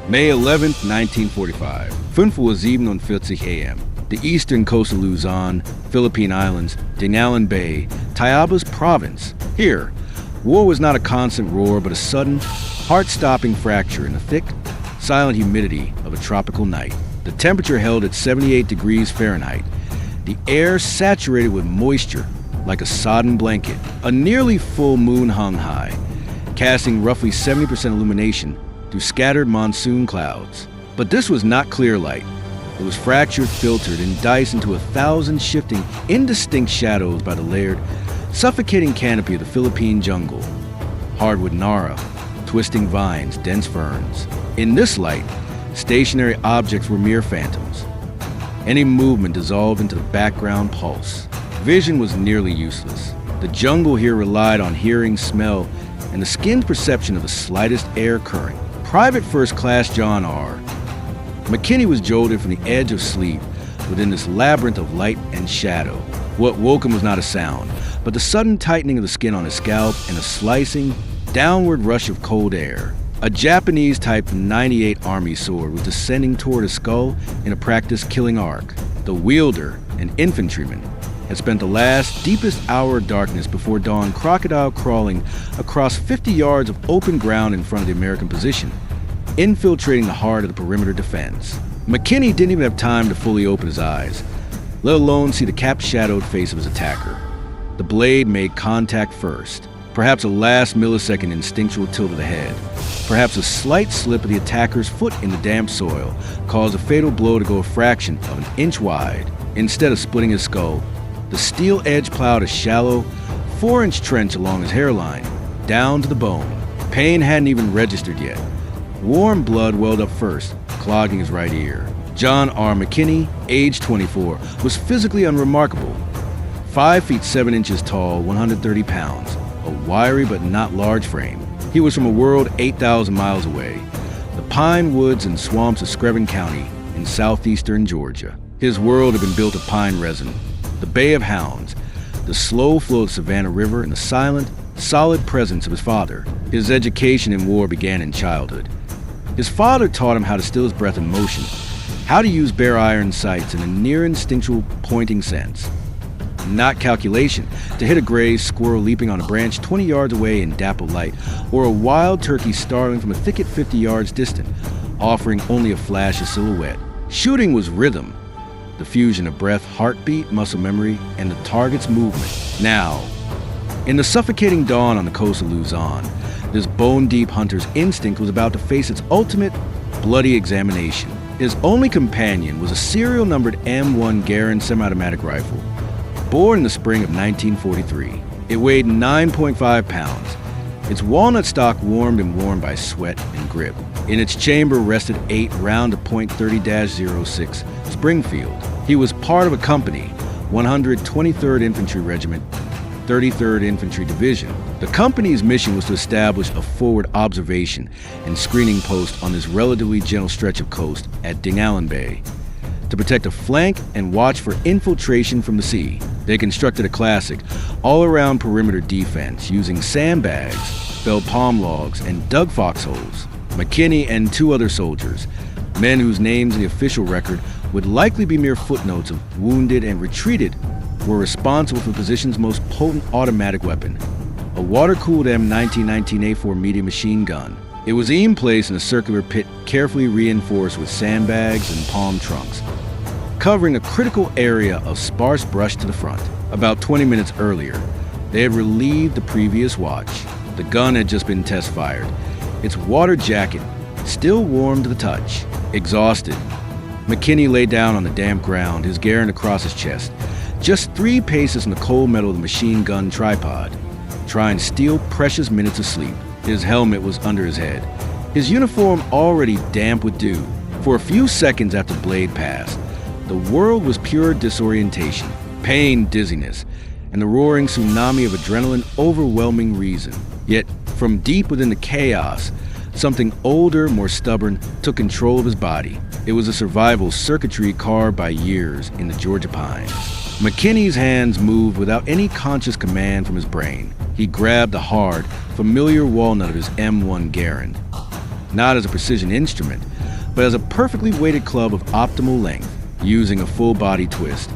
May 11th, 1945. 5:47 a.m. The eastern coast of Luzon, Philippine Islands, Dingalan Bay, Tayabas Province. Here, war was not a constant roar, but a sudden, heart-stopping fracture in the thick, silent humidity of a tropical night. The temperature held at 78 degrees Fahrenheit. The air saturated with moisture like a sodden blanket. A nearly full moon hung high, casting roughly 70% illumination through scattered monsoon clouds. But this was not clear light. It was fractured, filtered, and diced into 1,000 shifting, indistinct shadows by the layered, suffocating canopy of the Philippine jungle. Hardwood nara, twisting vines, dense ferns. In this light, stationary objects were mere phantoms. Any movement dissolved into the background pulse. Vision was nearly useless. The jungle here relied on hearing, smell, and the skin's perception of the slightest air current. Private First Class John R. McKinney was jolted from the edge of sleep within this labyrinth of light and shadow. What woke him was not a sound, but the sudden tightening of the skin on his scalp and a slicing, downward rush of cold air. A Japanese-type 98 Army sword was descending toward his skull in a practiced killing arc. The wielder, an infantryman, had spent the last, deepest hour of darkness before dawn crocodile crawling across 50 yards of open ground in front of the American position, infiltrating the heart of the perimeter defense. McKinney didn't even have time to fully open his eyes, let alone see the cap-shadowed face of his attacker. The blade made contact first. Perhaps a last millisecond instinctual tilt of the head. Perhaps a slight slip of the attacker's foot in the damp soil caused a fatal blow to go a fraction of an inch wide. Instead of splitting his skull, the steel edge plowed a shallow, 4-inch trench along his hairline, down to the bone. Pain hadn't even registered yet. Warm blood welled up first, clogging his right ear. John R. McKinney, age 24, was physically unremarkable. 5 feet 7 inches tall, 130 pounds, a wiry but not large frame. He was from a world 8,000 miles away, the pine woods and swamps of Screven County in southeastern Georgia. His world had been built of pine resin, the Bay of Hounds, the slow flow of the Savannah River, and the silent, solid presence of his father. His education in war began in childhood. His father taught him how to still his breath in motion, how to use bare iron sights in a near instinctual pointing sense. Not calculation, to hit a gray squirrel leaping on a branch 20 yards away in dappled light, or a wild turkey startling from a thicket 50 yards distant, offering only a flash of silhouette. Shooting was rhythm, the fusion of breath, heartbeat, muscle memory, and the target's movement. Now, in the suffocating dawn on the coast of Luzon, this bone-deep hunter's instinct was about to face its ultimate, bloody examination. His only companion was a serial-numbered M1 Garand semi-automatic rifle, born in the spring of 1943. It weighed 9.5 pounds. Its walnut stock warmed and worn by sweat and grip. In its chamber rested 8 round-.30-06 Springfield. He was part of a company, 123rd Infantry Regiment, 33rd Infantry Division. The company's mission was to establish a forward observation and screening post on this relatively gentle stretch of coast at Dingalan Bay, to protect a flank and watch for infiltration from the sea. They constructed a classic, all-around perimeter defense using sandbags, felled palm logs, and dug foxholes. McKinney and 2 other soldiers, men whose names in the official record would likely be mere footnotes of wounded and retreated, were responsible for the position's most potent automatic weapon, a water-cooled M1919A4 medium machine gun. It was placed in a circular pit carefully reinforced with sandbags and palm trunks, covering a critical area of sparse brush to the front. About 20 minutes earlier, they had relieved the previous watch. The gun had just been test-fired, its water jacket still warm to the touch. Exhausted, McKinney lay down on the damp ground, his Garand across his chest, just 3 paces from the cold metal of the machine gun tripod, trying to steal precious minutes of sleep. His helmet was under his head, his uniform already damp with dew. For a few seconds after the blade passed, the world was pure disorientation, pain, dizziness, and the roaring tsunami of adrenaline overwhelming reason. Yet, from deep within the chaos, something older, more stubborn, took control of his body. It was a survival circuitry carved by years in the Georgia pines. McKinney's hands moved without any conscious command from his brain. He grabbed the hard, familiar walnut of his M1 Garand. not as a precision instrument, but as a perfectly weighted club of optimal length, using a full body twist.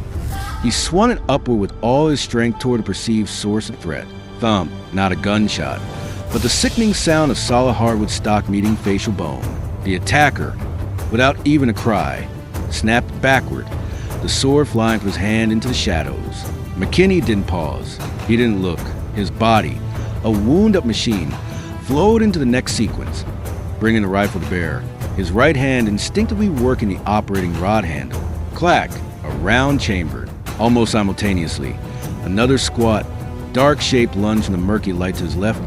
He swung it upward with all his strength toward a perceived source of threat. Thump, not a gunshot, but the sickening sound of solid hardwood stock meeting facial bone. The attacker, without even a cry, snapped backward, the sword flying from his hand into the shadows. McKinney didn't pause. He didn't look. His body, a wound-up machine, flowed into the next sequence, bringing the rifle to bear, his right hand instinctively working the operating rod handle. Clack, a round chambered. Almost simultaneously, another squat, dark-shaped lunge from the murky light to his left,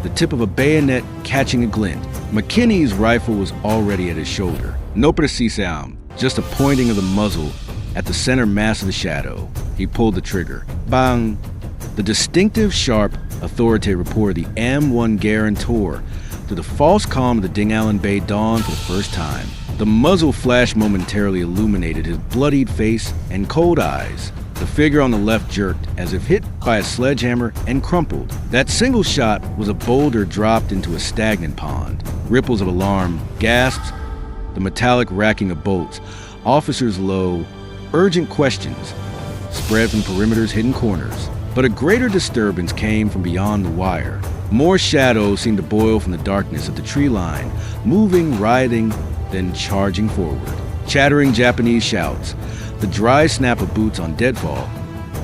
the tip of a bayonet catching a glint. McKinney's rifle was already at his shoulder. No precisão, just a pointing of the muzzle at the center mass of the shadow. He pulled the trigger. Bang! The distinctive, sharp, authoritative report of the M1 Garand tore through the false calm of the Dingalan Bay dawn for the first time. The muzzle flash momentarily illuminated his bloodied face and cold eyes. The figure on the left jerked as if hit by a sledgehammer and crumpled. That single shot was a boulder dropped into a stagnant pond. Ripples of alarm, gasps, the metallic racking of bolts, officers low, urgent questions spread from perimeter's hidden corners. But a greater disturbance came from beyond the wire. More shadows seemed to boil from the darkness of the tree line, moving, writhing, then charging forward. Chattering Japanese shouts, the dry snap of boots on deadfall,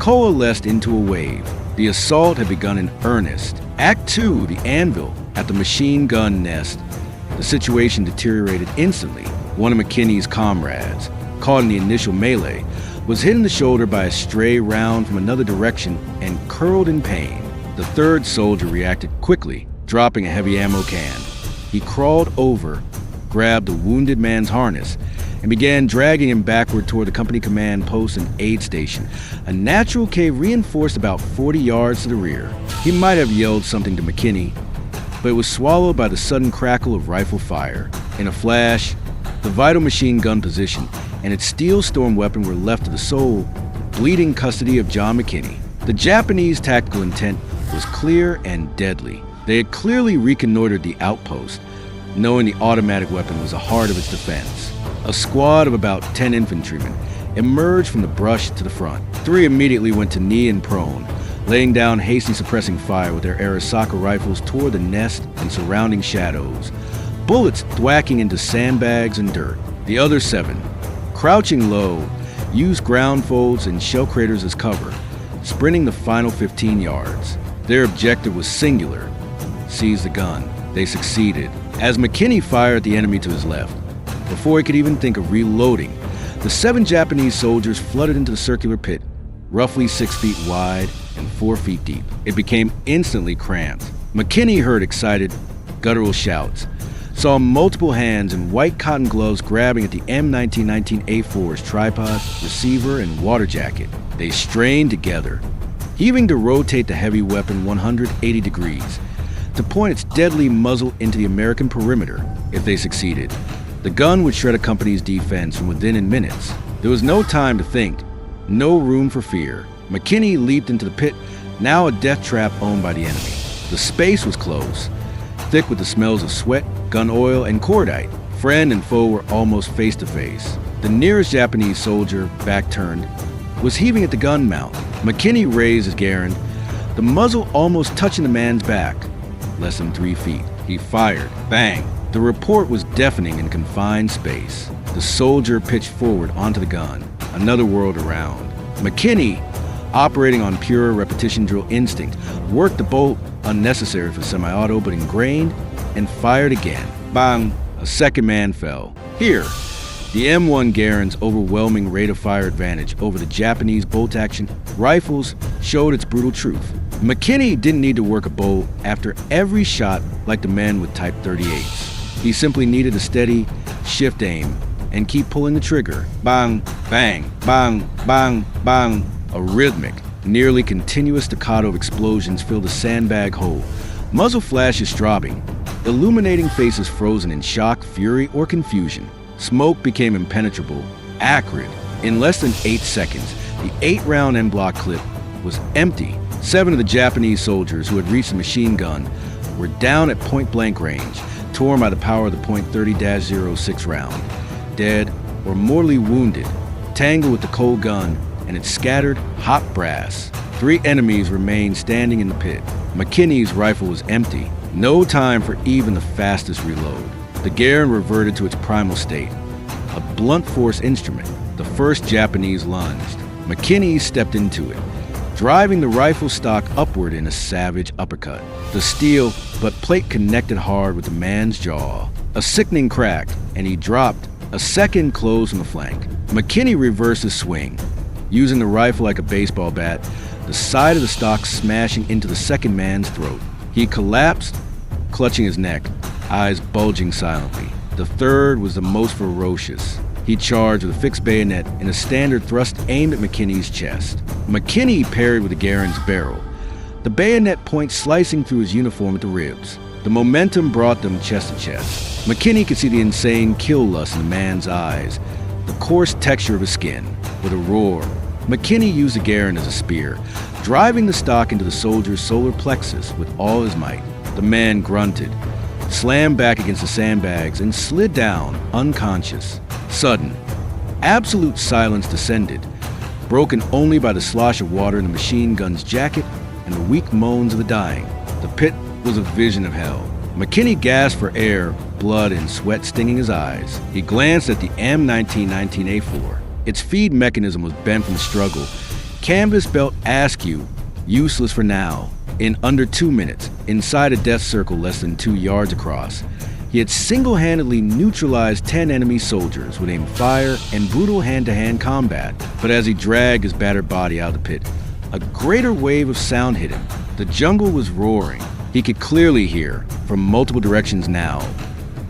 coalesced into a wave. The assault had begun in earnest. Act 2, the anvil, at the machine gun nest. The situation deteriorated instantly. One of McKinney's comrades, caught in the initial melee, was hit in the shoulder by a stray round from another direction and curled in pain. The third soldier reacted quickly, dropping a heavy ammo can. He crawled over, grabbed the wounded man's harness, and began dragging him backward toward the company command post and aid station, a natural cave reinforced about 40 yards to the rear. He might have yelled something to McKinney, but it was swallowed by the sudden crackle of rifle fire. In a flash, the vital machine gun position and its steel storm weapon were left to the sole, bleeding custody of John McKinney. The Japanese tactical intent was clear and deadly. They had clearly reconnoitered the outpost, knowing the automatic weapon was the heart of its defense. A squad of about 10 infantrymen emerged from the brush to the front. 3 immediately went to knee and prone, laying down hastily suppressing fire with their Arisaka rifles toward the nest and surrounding shadows, bullets thwacking into sandbags and dirt. The other 7, crouching low, used ground folds and shell craters as cover, sprinting the final 15 yards. Their objective was singular: seize the gun. They succeeded, as McKinney fired at the enemy to his left. Before he could even think of reloading, the 7 Japanese soldiers flooded into the circular pit, roughly 6 feet wide and 4 feet deep. It became instantly cramped. McKinney heard excited, guttural shouts, saw multiple hands in white cotton gloves grabbing at the M1919A4's tripod, receiver, and water jacket. They strained together, heaving to rotate the heavy weapon 180 degrees, to point its deadly muzzle into the American perimeter. If they succeeded, the gun would shred a company's defense from within in minutes. There was no time to think, no room for fear. McKinney leaped into the pit, now a death trap owned by the enemy. The space was close, thick with the smells of sweat, gun oil, and cordite. Friend and foe were almost face to face. The nearest Japanese soldier, back turned, was heaving at the gun mount. McKinney raised his Garand, the muzzle almost touching the man's back. Less than 3 feet. He fired. Bang! The report was deafening in confined space. The soldier pitched forward onto the gun, another world around. McKinney, operating on pure repetition drill instinct, worked the bolt unnecessary for semi-auto but ingrained, and fired again. Bang! A second man fell. Here, the M1 Garand's overwhelming rate of fire advantage over the Japanese bolt-action rifles showed its brutal truth. McKinney didn't need to work a bolt after every shot like the men with Type 38s. He simply needed a steady, shift aim and keep pulling the trigger. Bang, bang, bang, bang, bang. A rhythmic, nearly continuous staccato of explosions filled the sandbag hole. Muzzle flashes dropping, illuminating faces frozen in shock, fury, or confusion. Smoke became impenetrable, acrid. In less than 8 seconds, the 8-round M-block clip was empty. 7 of the Japanese soldiers who had reached the machine gun were down at point-blank range, torn by the power of the .30-06 round, dead or mortally wounded, tangled with the cold gun and its scattered, hot brass. 3 enemies remained standing in the pit. McKinney's rifle was empty, no time for even the fastest reload. The Garand reverted to its primal state, a blunt force instrument. The first Japanese lunged. McKinney stepped into it, driving the rifle stock upward in a savage uppercut. The steel but plate connected hard with the man's jaw. A sickening crack, and he dropped. A second closed on the flank. McKinney reversed his swing, using the rifle like a baseball bat, the side of the stock smashing into the second man's throat. He collapsed, clutching his neck, eyes bulging silently. The third was the most ferocious. He charged with a fixed bayonet in a standard thrust aimed at McKinney's chest. McKinney parried with the Garand's barrel, the bayonet point slicing through his uniform at the ribs. The momentum brought them chest to chest. McKinney could see the insane kill lust in the man's eyes, the coarse texture of his skin. With a roar, McKinney used the Garand as a spear, driving the stock into the soldier's solar plexus with all his might. The man grunted, slammed back against the sandbags, and slid down, unconscious. Sudden, absolute silence descended, broken only by the slosh of water in the machine gun's jacket and the weak moans of the dying. The pit was a vision of hell. McKinney gasped for air, blood and sweat stinging his eyes. He glanced at the M1919A4. Its feed mechanism was bent from the struggle. Canvas belt askew, useless for now. In under 2 minutes, inside a death circle less than 2 yards across, he had single-handedly neutralized 10 enemy soldiers with aim fire and brutal hand-to-hand combat. But as he dragged his battered body out of the pit, a greater wave of sound hit him. The jungle was roaring. He could clearly hear, from multiple directions now,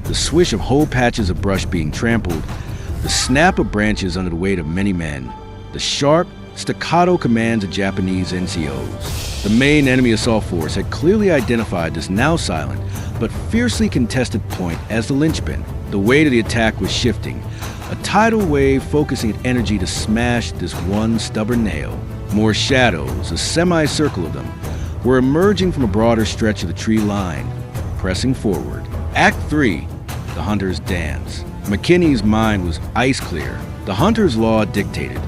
the swish of whole patches of brush being trampled, the snap of branches under the weight of many men, the sharp, staccato commands of Japanese NCOs. The main enemy assault force had clearly identified this now silent but fiercely contested point as the linchpin. The weight of the attack was shifting, a tidal wave focusing its energy to smash this one stubborn nail. More shadows, a semicircle of them, were emerging from a broader stretch of the tree line, pressing forward. Act 3, the Hunter's Dance. McKinney's mind was ice clear. The Hunter's Law dictated: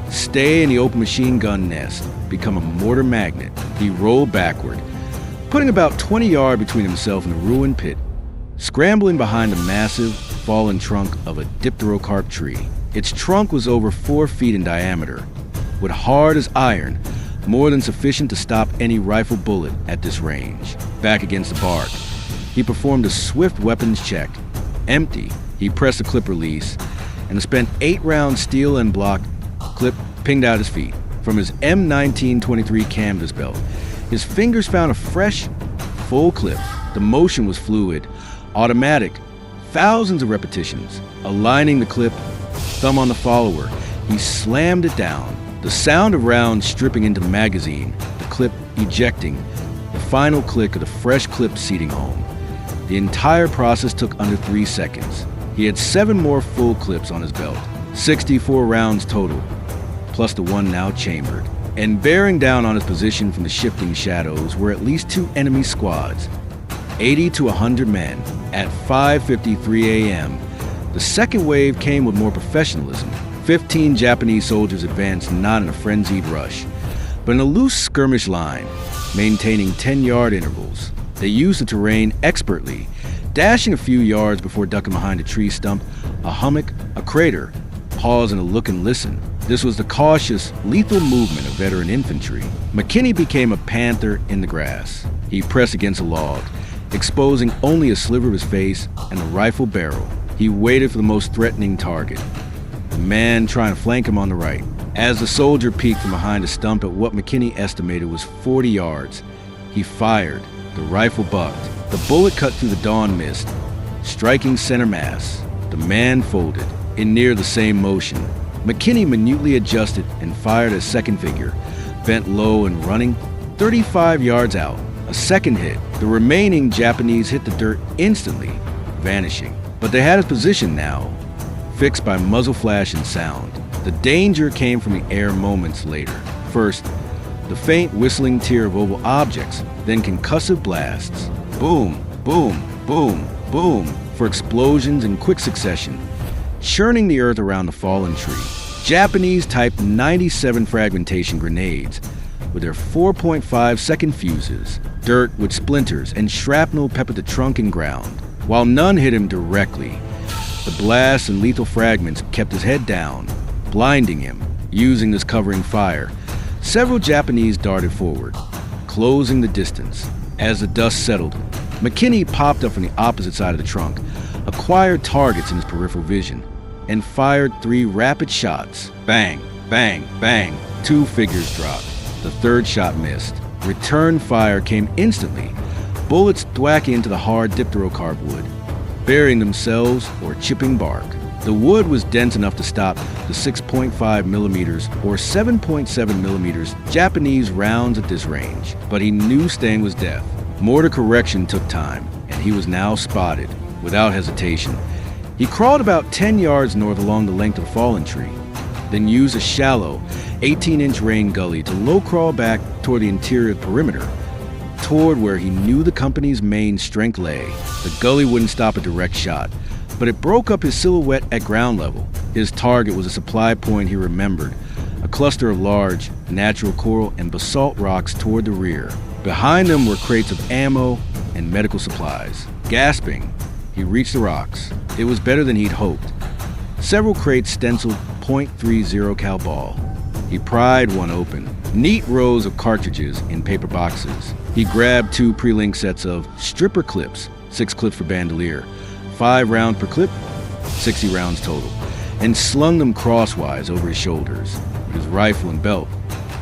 stay in the open machine gun nest, become a mortar magnet. He rolled backward, putting about 20 yards between himself and the ruined pit, scrambling behind the massive, fallen trunk of a dipterocarp tree. Its trunk was over 4 feet in diameter, with hard as iron, more than sufficient to stop any rifle bullet at this range. Back against the bark, he performed a swift weapons check. Empty, he pressed the clip release, and a spent 8-round steel end block clip pinged out his feet. From his M1923 canvas belt, his fingers found a fresh, full clip. The motion was fluid, automatic, thousands of repetitions. Aligning the clip, thumb on the follower, he slammed it down. The sound of rounds stripping into the magazine, the clip ejecting, the final click of the fresh clip seating home. The entire process took under 3 seconds. He had 7 more full clips on his belt, 64 rounds total, plus the one now chambered. And bearing down on his position from the shifting shadows were at least 2 enemy squads, 80 to 100 men. At 5:53 a.m., the second wave came with more professionalism. 15 Japanese soldiers advanced not in a frenzied rush, but in a loose skirmish line, maintaining 10-yard intervals. They used the terrain expertly, dashing a few yards before ducking behind a tree stump, a hummock, a crater, pause and a look and listen. This was the cautious, lethal movement of veteran infantry. McKinney became a panther in the grass. He pressed against a log, exposing only a sliver of his face and the rifle barrel. He waited for the most threatening target, the man trying to flank him on the right. As the soldier peeked from behind a stump at what McKinney estimated was 40 yards, he fired. The rifle bucked. The bullet cut through the dawn mist, striking center mass. The man folded in near the same motion. McKinney minutely adjusted and fired a second figure, bent low and running 35 yards out. A second hit. The remaining Japanese hit the dirt instantly, vanishing. But they had his position now, fixed by muzzle flash and sound. The danger came from the air moments later. First, the faint whistling tear of oval objects, then concussive blasts. Boom, boom, boom. boom, for explosions in quick succession, churning the earth around the fallen tree. Japanese Type 97 fragmentation grenades with their 4.5-second fuses. Dirt with splinters and shrapnel peppered the trunk and ground. While none hit him directly, the blasts and lethal fragments kept his head down, blinding him. Using this covering fire, several Japanese darted forward, closing the distance. As the dust settled, McKinney popped up from the opposite side of the trunk, acquired targets in his peripheral vision, and fired 3 rapid shots. Bang, bang, bang. 2 figures dropped. The third shot missed. Return fire came instantly, bullets thwacking into the hard dipterocarb wood, burying themselves or chipping bark. The wood was dense enough to stop the 6.5 millimeters or 7.7 millimeters Japanese rounds at this range, but he knew staying was death. Mortar correction took time, and he was now spotted. Without hesitation, he crawled about 10 yards north along the length of the fallen tree, then used a shallow 18-inch rain gully to low crawl back toward the interior perimeter, toward where he knew the company's main strength lay. The gully wouldn't stop a direct shot, but it broke up his silhouette at ground level. His target was a supply point he remembered, a cluster of large, natural coral and basalt rocks toward the rear. Behind them were crates of ammo and medical supplies. Gasping, he reached the rocks. It was better than he'd hoped. Several crates stenciled .30 cal ball. He pried one open. Neat rows of cartridges in paper boxes. He grabbed 2 pre-linked sets of stripper clips, 6 clips for bandolier, 5 rounds per clip, 60 rounds total, and slung them crosswise over his shoulders. With his rifle and belt,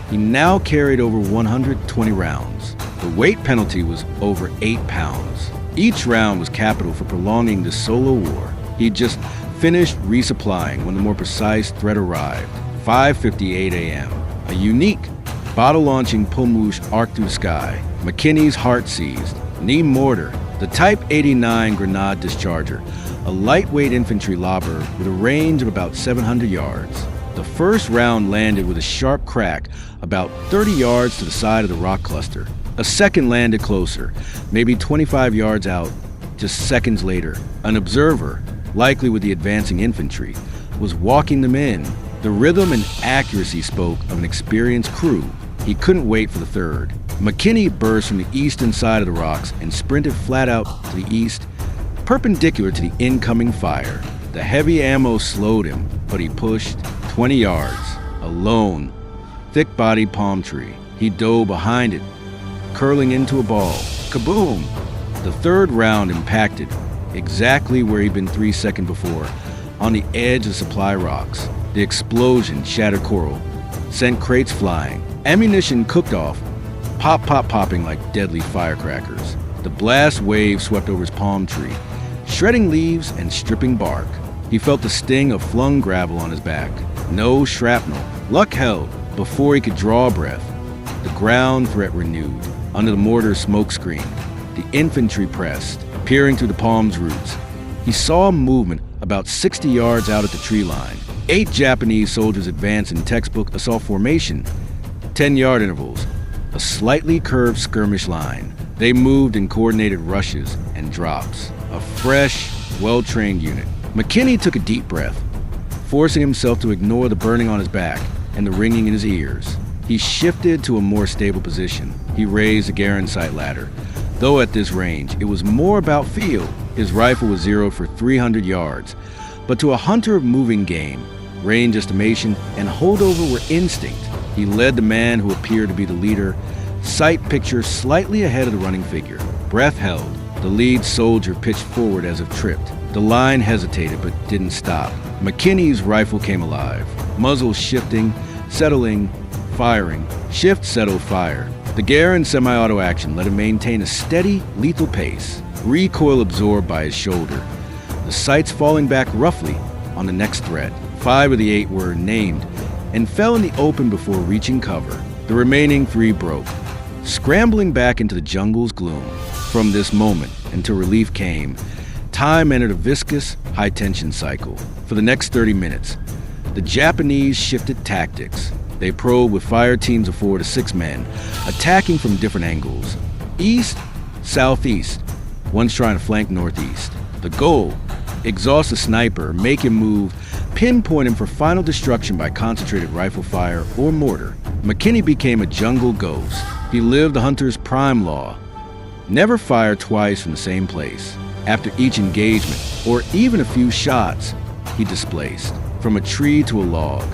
he now carried over 120 rounds. The weight penalty was over 8 pounds. Each round was capital for prolonging this solo war. He'd just finished resupplying when the more precise threat arrived. 5:58 a.m. A unique, bottle-launching Pomouche arced through the sky. McKinney's heart seized. Knee mortar, the Type 89 grenade discharger, a lightweight infantry lobber with a range of about 700 yards. The first round landed with a sharp crack about 30 yards to the side of the rock cluster. A second landed closer, maybe 25 yards out. Just seconds later, an observer, likely with the advancing infantry, was walking them in. The rhythm and accuracy spoke of an experienced crew. He couldn't wait for the third. McKinney burst from the eastern side of the rocks and sprinted flat out to the east, perpendicular to the incoming fire. The heavy ammo slowed him, but he pushed 20 yards. A lone, thick-bodied palm tree. He dove behind it, curling into a ball. Kaboom! The third round impacted exactly where he'd been 3 seconds before, on the edge of supply rocks. The explosion shattered coral, sent crates flying. Ammunition cooked off, popping like deadly firecrackers. The blast wave swept over his palm tree, shredding leaves and stripping bark. He felt the sting of flung gravel on his back. No shrapnel. Luck held before he could draw a breath. The ground threat renewed. Under the mortar's smoke screen, the infantry pressed, peering through the palm's roots. He saw movement about 60 yards out at the tree line. 8 Japanese soldiers advanced in textbook assault formation, 10-yard intervals, a slightly curved skirmish line. They moved in coordinated rushes and drops. A fresh, well-trained unit. McKinney took a deep breath, forcing himself to ignore the burning on his back and the ringing in his ears. He shifted to a more stable position. He raised the Garand sight ladder, though at this range, it was more about feel. His rifle was zeroed for 300 yards, but to a hunter of moving game, range estimation and holdover were instinct. He led the man who appeared to be the leader, sight picture slightly ahead of the running figure. Breath held. The lead soldier pitched forward as if tripped. The line hesitated but didn't stop. McKinney's rifle came alive, muzzle shifting, settling, firing. Shift, settle, fire. The Garand semi-auto action let him maintain a steady, lethal pace. Recoil absorbed by his shoulder. The sights falling back roughly on the next threat. 5 of the 8 were named and fell in the open before reaching cover. The remaining 3 broke, scrambling back into the jungle's gloom. From this moment until relief came, time entered a viscous, high-tension cycle. For the next 30 minutes, the Japanese shifted tactics. They probed with fire teams of 4 to 6 men, attacking from different angles. East, southeast, One's trying to flank northeast. The goal: exhaust the sniper, make him move, pinpoint him for final destruction by concentrated rifle fire or mortar. McKinney became a jungle ghost. He lived the hunter's prime law: never fire twice from the same place. After each engagement, or even a few shots, he displaced. From a tree to a log,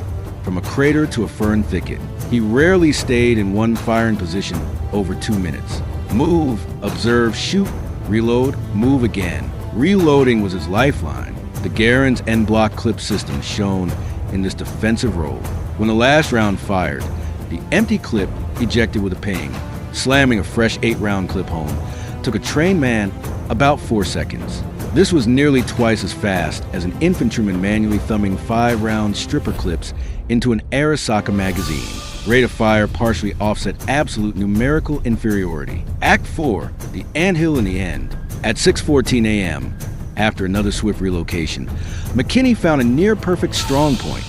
from a crater to a fern thicket. He rarely stayed in one firing position over 2 minutes. Move, observe, shoot, reload, move again. Reloading was his lifeline. The Garand's end block clip system shone in this defensive role. When the last round fired, the empty clip ejected with a ping, slamming a fresh 8-round clip home. Took a trained man about 4 seconds. This was nearly twice as fast as an infantryman manually thumbing 5-round stripper clips into an Arisaka magazine. Rate of fire partially offset absolute numerical inferiority. Act 4, the anthill in the end. At 6:14 a.m., after another swift relocation, McKinney found a near-perfect strong point,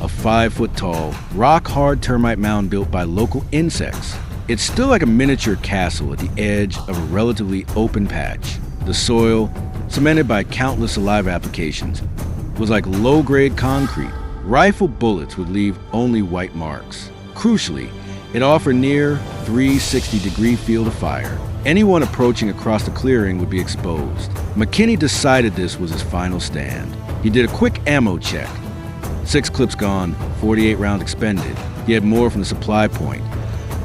a 5-foot-tall, rock-hard termite mound built by local insects. It stood like a miniature castle at the edge of a relatively open patch. The soil, cemented by countless saliva applications, was like low-grade concrete. Rifle bullets would leave only white marks. Crucially, it offered near 360-degree field of fire. Anyone approaching across the clearing would be exposed. McKinney decided this was his final stand. He did a quick ammo check. 6 clips gone, 48 rounds expended. He had more from the supply point,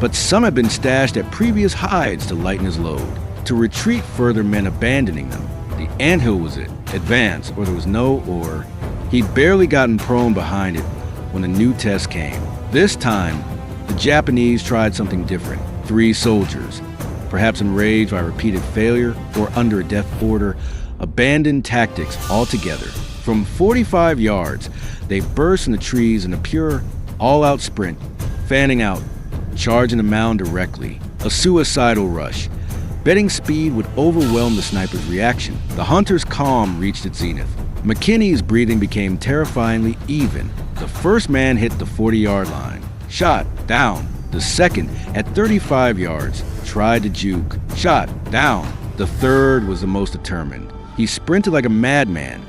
but some had been stashed at previous hides to lighten his load. To retreat further meant abandoning them. The anthill was it. Advance, or there was no or. He'd barely gotten prone behind it when a new test came. This time, the Japanese tried something different. 3 soldiers, perhaps enraged by repeated failure or under a death order, abandoned tactics altogether. From 45 yards, they burst in the trees in a pure, all-out sprint, fanning out, charging the mound directly. A suicidal rush. Betting speed would overwhelm the sniper's reaction. The hunter's calm reached its zenith. McKinney's breathing became terrifyingly even. The first man hit the 40-yard line. Shot, down. The second, at 35 yards, tried to juke. Shot, down. The third was the most determined. He sprinted like a madman,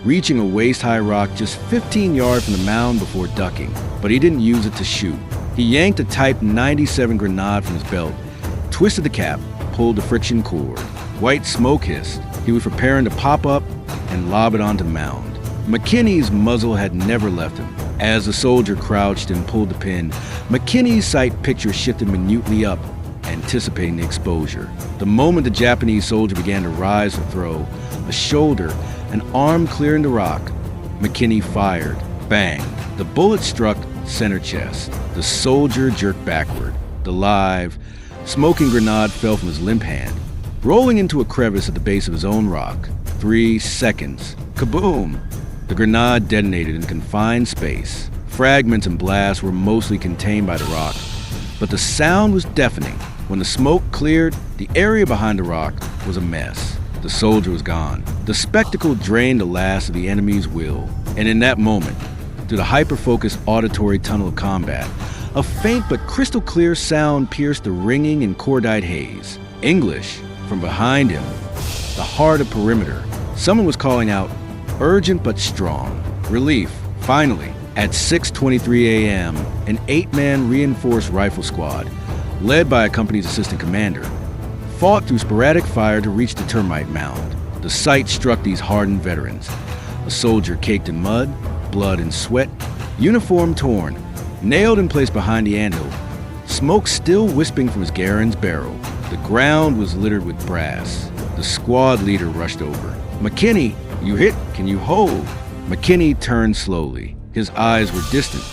reaching a waist-high rock just 15 yards from the mound before ducking. But he didn't use it to shoot. He yanked a Type 97 grenade from his belt, twisted the cap, pulled the friction cord. White smoke hissed. He was preparing to pop up and lob it onto the mound. McKinney's muzzle had never left him. As the soldier crouched and pulled the pin, McKinney's sight picture shifted minutely up, anticipating the exposure. The moment the Japanese soldier began to rise or throw, a shoulder, an arm clearing the rock, McKinney fired. Bang! The bullet struck center chest. The soldier jerked backward. The live, smoking grenade fell from his limp hand, rolling into a crevice at the base of his own rock. 3 seconds. Kaboom! The grenade detonated in confined space. Fragments and blasts were mostly contained by the rock, but the sound was deafening. When the smoke cleared, the area behind the rock was a mess. The soldier was gone. The spectacle drained the last of the enemy's will. And in that moment, through the hyper-focused auditory tunnel of combat, a faint but crystal clear sound pierced the ringing and cordite haze. English, from behind him, the heart of perimeter. Someone was calling out, urgent but strong. Relief, finally. At 6:23 a.m., an 8-man reinforced rifle squad, led by a company's assistant commander, fought through sporadic fire to reach the termite mound. The sight struck these hardened veterans. A soldier caked in mud, blood and sweat, uniform torn, nailed in place behind the anthill, smoke still wisping from his Garand's barrel. The ground was littered with brass. The squad leader rushed over. McKinney, you hit, can you hold? McKinney turned slowly. His eyes were distant,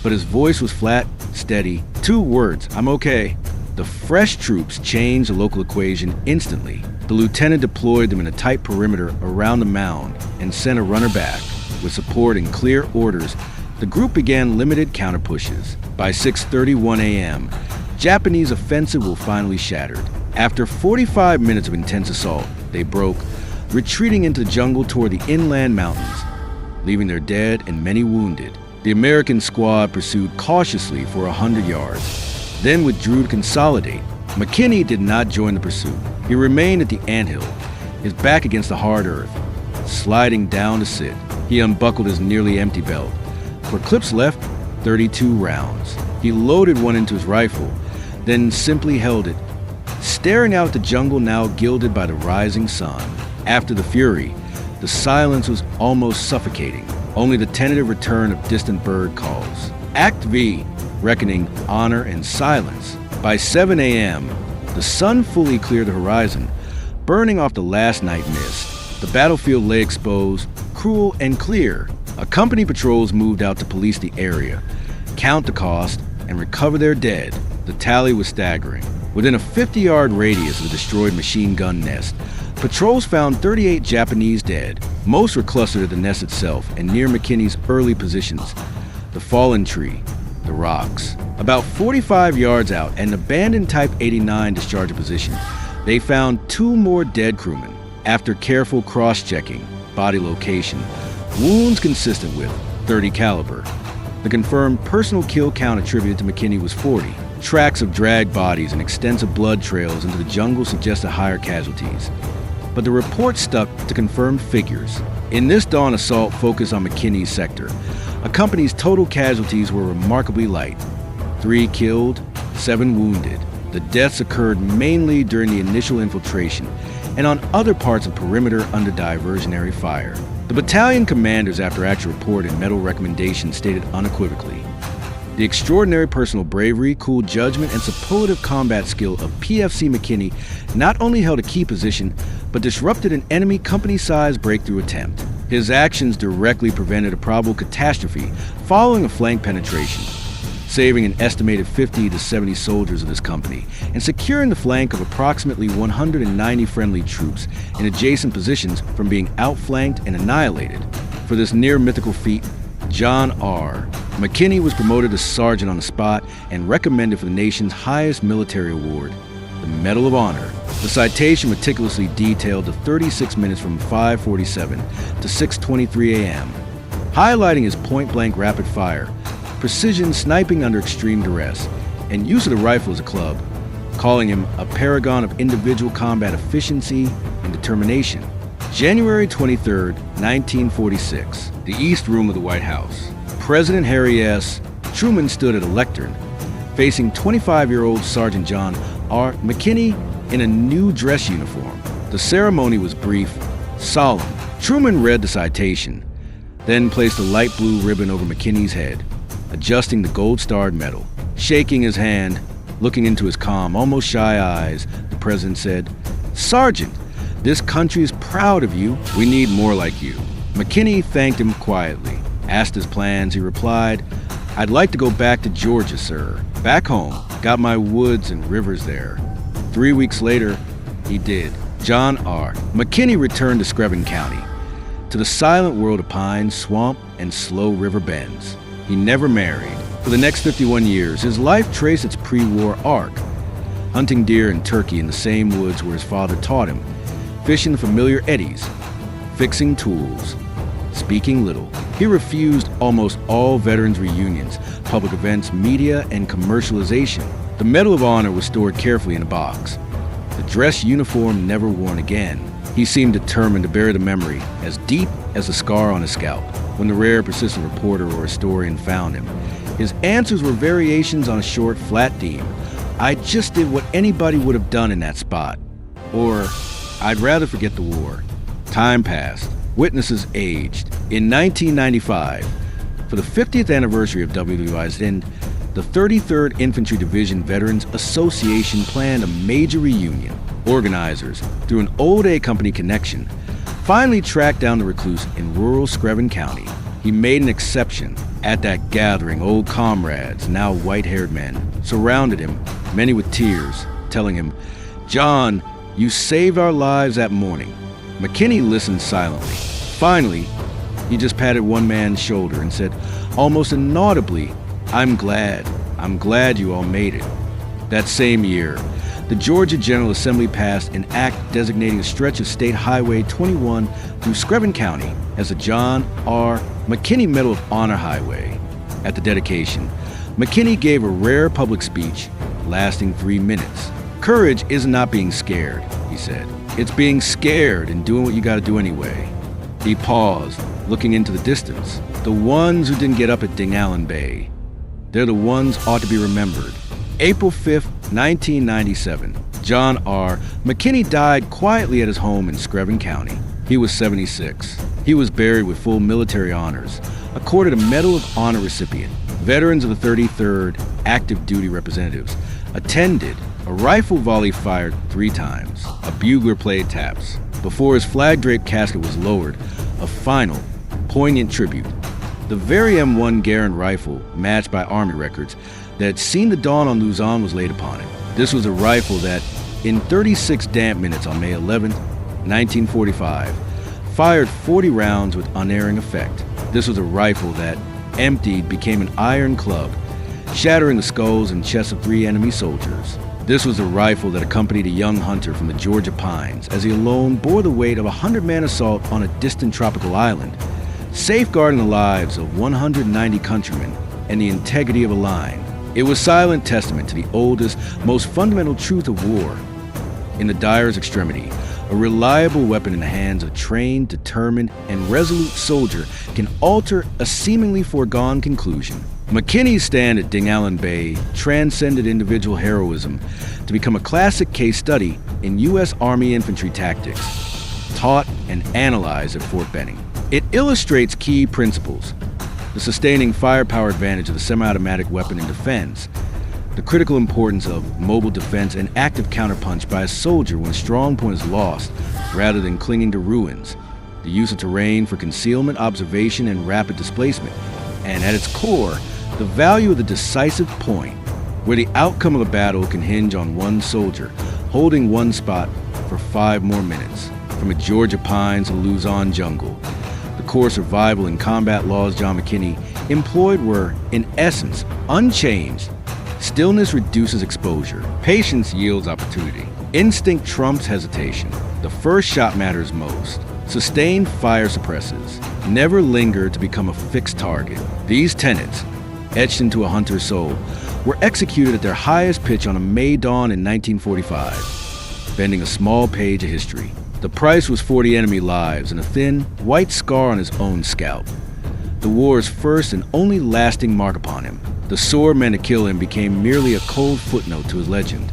but his voice was flat, steady. 2 words, I'm okay. The fresh troops changed the local equation instantly. The lieutenant deployed them in a tight perimeter around the mound and sent a runner back. With support and clear orders, the group began limited counter-pushes. By 6:31 a.m., Japanese offensive was finally shattered. After 45 minutes of intense assault, they broke, retreating into the jungle toward the inland mountains, leaving their dead and many wounded. The American squad pursued cautiously for 100 yards, then withdrew to consolidate. McKinney did not join the pursuit. He remained at the anthill, his back against the hard earth. Sliding down to sit, he unbuckled his nearly empty belt. For clips left, 32 rounds. He loaded one into his rifle, then simply held it, staring out at the jungle now gilded by the rising sun. After the fury, the silence was almost suffocating, only the tentative return of distant bird calls. Act V, reckoning honor and silence. By 7 a.m., the sun fully cleared the horizon, burning off the last night mist. The battlefield lay exposed, cruel and clear. A company patrols moved out to police the area, count the cost, and recover their dead. The tally was staggering. Within a 50-yard radius of the destroyed machine gun nest, patrols found 38 Japanese dead. Most were clustered at the nest itself and near McKinney's early positions. The fallen tree, the rocks. About 45 yards out, an abandoned Type 89 discharger position, they found 2 more dead crewmen. After careful cross-checking, body location, wounds consistent with .30 caliber. The confirmed personal kill count attributed to McKinney was 40. Tracks of dragged bodies and extensive blood trails into the jungle suggested higher casualties. But the report stuck to confirmed figures. In this dawn assault focused on McKinney's sector, a company's total casualties were remarkably light. 3 killed, 7 wounded. The deaths occurred mainly during the initial infiltration and on other parts of perimeter under diversionary fire. The battalion commanders, after actual report and medal recommendation, stated unequivocally, the extraordinary personal bravery, cool judgment, and superlative combat skill of PFC McKinney not only held a key position, but disrupted an enemy company-sized breakthrough attempt. His actions directly prevented a probable catastrophe following a flank penetration, saving an estimated 50 to 70 soldiers of this company and securing the flank of approximately 190 friendly troops in adjacent positions from being outflanked and annihilated. For this near-mythical feat, John R. McKinney was promoted to sergeant on the spot and recommended for the nation's highest military award, the Medal of Honor. The citation meticulously detailed the 36 minutes from 5:47 to 6:23 a.m., highlighting his point-blank rapid fire, precision sniping under extreme duress, and use of the rifle as a club, calling him a paragon of individual combat efficiency and determination. January 23, 1946, the East Room of the White House. President Harry S. Truman stood at a lectern, facing 25-year-old Sergeant John R. McKinney in a new dress uniform. The ceremony was brief, solemn. Truman read the citation, then placed a light blue ribbon over McKinney's head, adjusting the gold-starred medal. Shaking his hand, looking into his calm, almost shy eyes, the president said, "Sergeant, this country is proud of you. We need more like you." McKinney thanked him quietly. Asked his plans, he replied, "I'd like to go back to Georgia, sir. Back home. Got my woods and rivers there." 3 weeks later, he did. John R. McKinney returned to Screven County, to the silent world of pines, swamp, and slow river bends. He never married. For the next 51 years, his life traced its pre-war arc, hunting deer and turkey in the same woods where his father taught him, fishing the familiar eddies, fixing tools, speaking little. He refused almost all veterans reunions, public events, media, and commercialization. The Medal of Honor was stored carefully in a box, the dress uniform never worn again. He seemed determined to bury the memory as deep as the scar on his scalp. When the rare, persistent reporter or historian found him, his answers were variations on a short, flat theme. "I just did what anybody would have done in that spot." Or, "I'd rather forget the war." Time passed. Witnesses aged. In 1995, for the 50th anniversary of WWI's end, the 33rd Infantry Division Veterans Association planned a major reunion. Organizers, through an old A Company connection, finally tracked down the recluse in rural Screven County. He made an exception. At that gathering, old comrades, now white-haired men, surrounded him, many with tears, telling him, "John, you saved our lives that morning." McKinney listened silently. Finally, he just patted one man's shoulder and said, almost inaudibly, I'm glad you all made it." That same year, the Georgia General Assembly passed an act designating a stretch of State Highway 21 through Screven County as the John R. McKinney Medal of Honor Highway. At the dedication, McKinney gave a rare public speech lasting 3 minutes. Courage is not being scared. he said. "It's being scared and doing what you gotta do anyway." He paused, looking into the distance. The ones who didn't get up at Dingalan Bay. They're the ones ought to be remembered. April 5th, 1997. John R. McKinney died quietly at his home in Screven County. He was 76. He was buried with full military honors, accorded a Medal of Honor recipient. Veterans of the 33rd Active Duty Representatives attended. A rifle volley fired 3 times. A bugler played taps. Before his flag-draped casket was lowered, a final, poignant tribute. The very M1 Garand rifle, matched by Army records, that had seen the dawn on Luzon was laid upon it. This was a rifle that, in 36 damp minutes on May 11, 1945, fired 40 rounds with unerring effect. This was a rifle that, emptied, became an iron club, shattering the skulls and chests of 3 enemy soldiers. This was a rifle that accompanied a young hunter from the Georgia pines as he alone bore the weight of a 100-man assault on a distant tropical island, safeguarding the lives of 190 countrymen and the integrity of a line. It was silent testament to the oldest, most fundamental truth of war. In the direst extremity, a reliable weapon in the hands of a trained, determined, and resolute soldier can alter a seemingly foregone conclusion. McKinney's stand at Dingalan Bay transcended individual heroism to become a classic case study in U.S. Army infantry tactics, taught and analyzed at Fort Benning. It illustrates key principles: the sustaining firepower advantage of the semi-automatic weapon in defense, the critical importance of mobile defense and active counterpunch by a soldier when a strong point is lost rather than clinging to ruins, the use of terrain for concealment, observation, and rapid displacement, and at its core, the value of the decisive point, where the outcome of a battle can hinge on one soldier holding one spot for 5 more minutes. From the Georgia pines to Luzon jungle, the core survival and combat laws John McKinney employed were, in essence, unchanged. Stillness reduces exposure. Patience yields opportunity. Instinct trumps hesitation. The first shot matters most. Sustained fire suppresses. Never linger to become a fixed target. These tenets, etched into a hunter's soul, were executed at their highest pitch on a May dawn in 1945, bending a small page of history. The price was 40 enemy lives and a thin, white scar on his own scalp. The war's first and only lasting mark upon him. The sword meant to kill him became merely a cold footnote to his legend.